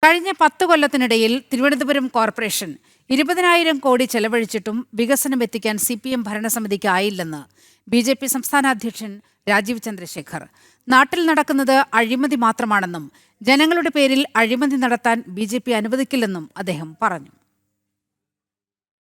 കഴിഞ്ഞ 10 കൊല്ലത്തിനിടയിൽ തിരുവനന്തപുരം കോർപ്പറേഷൻ 20,000 കോടി ചെലവഴിച്ചിട്ടും വികസനം എത്തിക്കാൻ CPM ഭരണസമിതിക്ക് ആയില്ലെന്ന് BJP സംസ്ഥാന അധ്യക്ഷൻ രാജീവ് ചന്ദ്രശേഖർ. നാട്ടിൽ നടക്കുന്നത് അഴിമതി മാത്രമാണെന്നും ജനങ്ങളുടെ പേരിൽ അഴിമതി നടത്താൻ BJP അനുവദിക്കില്ലെന്നും അദ്ദേഹം പറഞ്ഞു.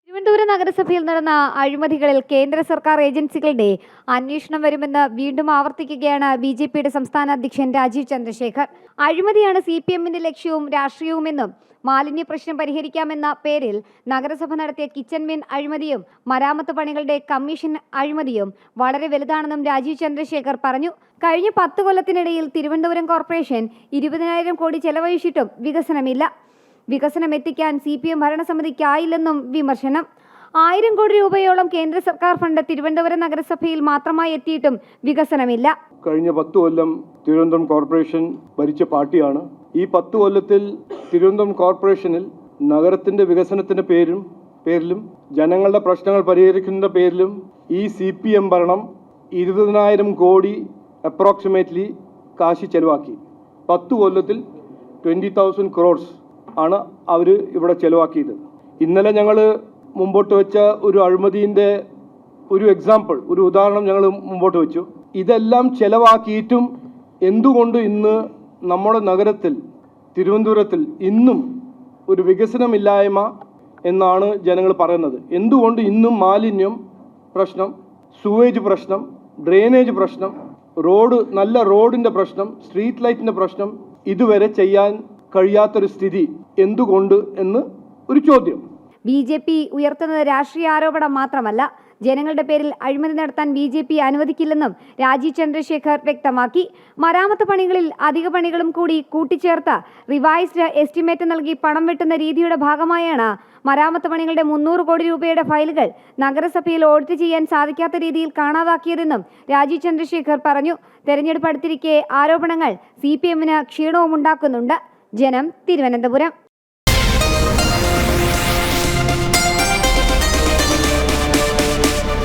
തിരുവനന്തപുരം നഗരസഭയിൽ നടന്ന അഴിമതികളിൽ കേന്ദ്ര സർക്കാർ ഏജൻസികളുടെ അന്വേഷണം വരുമെന്ന് വീണ്ടും ആവർത്തിക്കുകയാണ് BJPയുടെ സംസ്ഥാന അധ്യക്ഷൻ രാജീവ് ചന്ദ്രശേഖർ. അഴിമതിയാണ് CPMന്റെ ലക്ഷ്യവും രാഷ്ട്രീയവുമെന്നും മാലിന്യ പ്രശ്നം പരിഹരിക്കാമെന്ന പേരിൽ നഗരസഭ നടത്തിയ കിച്ചൺ ബിൻ അഴിമതിയും മരാമത്ത് പണികളുടെ കമ്മീഷൻ അഴിമതിയും വളരെ വലുതാണെന്നും രാജീവ് ചന്ദ്രശേഖർ പറഞ്ഞു. കഴിഞ്ഞ 10 കൊല്ലത്തിനിടയിൽ തിരുവനന്തപുരം കോർപ്പറേഷൻ 20,000 കോടി ചെലവഴിച്ചിട്ടും വികസനമില്ല. വികസനം എത്തിക്കാൻ CPM ഭരണസമിതിക്കായില്ലെന്നും വിമർശനം. 1000 കോടി രൂപയോളം കേന്ദ്ര സർക്കാർ ഫണ്ട് തിരുവനന്തപുരം നഗരസഭയിൽ മാത്രമായി എത്തിയിട്ടും വികസനമില്ല. കഴിഞ്ഞ 10 കൊല്ലം തിരുവനന്തപുരം കോർപ്പറേഷൻ ഭരിച്ച പാർട്ടിയാണ്. ഈ 10 കൊല്ലത്തിൽ തിരുവനന്തപുരം കോർപ്പറേഷനിൽ നഗരത്തിന്റെ വികസനത്തിന്റെ പേരിലും ജനങ്ങളുടെ പ്രശ്നങ്ങൾ പരിഹരിക്കുന്നതിന്റെ പേരിലും ഈ CPM ഭരണം 20,000 കോടി അപ്രോക്സിമേറ്റ്ലി കാശി ചെലവാക്കി. 10 കൊല്ലത്തിൽ 20,000 crores ആണ് അവർ ഇവിടെ ചെലവാക്കിയത്. ഇന്നലെ ഞങ്ങൾ മുമ്പോട്ട് വെച്ച ഒരു അഴിമതിൻ്റെ ഒരു എക്സാമ്പിൾ, ഒരു ഉദാഹരണം ഞങ്ങൾ മുമ്പോട്ട് വെച്ചു. ഇതെല്ലാം ചെലവാക്കിയിട്ടും എന്തുകൊണ്ട് ഇന്ന് നമ്മുടെ നഗരത്തിൽ തിരുവനന്തപുരത്തിൽ ഇന്നും ഒരു വികസനമില്ലായ്മ എന്നാണ് ജനങ്ങൾ പറയുന്നത്. എന്തുകൊണ്ട് ഇന്നും മാലിന്യം പ്രശ്നം, സുവേജ് പ്രശ്നം, ഡ്രെയിനേജ് പ്രശ്നം, നല്ല റോഡിൻ്റെ പ്രശ്നം, സ്ട്രീറ്റ് ലൈറ്റിൻ്റെ പ്രശ്നം ഇതുവരെ ചെയ്യാൻ കഴിയാത്തൊരു സ്ഥിതി എന്തുകൊണ്ട് എന്ന് ഒരു ചോദ്യം. BJP ഉയർത്തുന്നത് രാഷ്ട്രീയ ആരോപണം മാത്രമല്ല, ജനങ്ങളുടെ പേരിൽ അഴിമതി നടത്താൻ BJP അനുവദിക്കില്ലെന്നും രാജീവ് ചന്ദ്രശേഖർ വ്യക്തമാക്കി. മരാമത്ത് പണികളിൽ അധിക പണികളും കൂടി കൂട്ടിച്ചേർത്ത് റിവൈസ്ഡ് എസ്റ്റിമേറ്റ് നൽകി പണം വെട്ടുന്ന രീതിയുടെ ഭാഗമായാണ് മരാമത്ത് പണികളുടെ 300 കോടി രൂപയുടെ ഫയലുകൾ നഗരസഭയിൽ ഓഡിറ്റ് ചെയ്യാൻ സാധിക്കാത്ത രീതിയിൽ കാണാതാക്കിയതെന്നും രാജീവ് ചന്ദ്രശേഖർ പറഞ്ഞു. തെരഞ്ഞെടുപ്പ് അടുത്തിരിക്കെ ആരോപണങ്ങൾ CPMന് ക്ഷീണവും ഉണ്ടാക്കുന്നുണ്ട്. ജനം, തിരുവനന്തപുരം.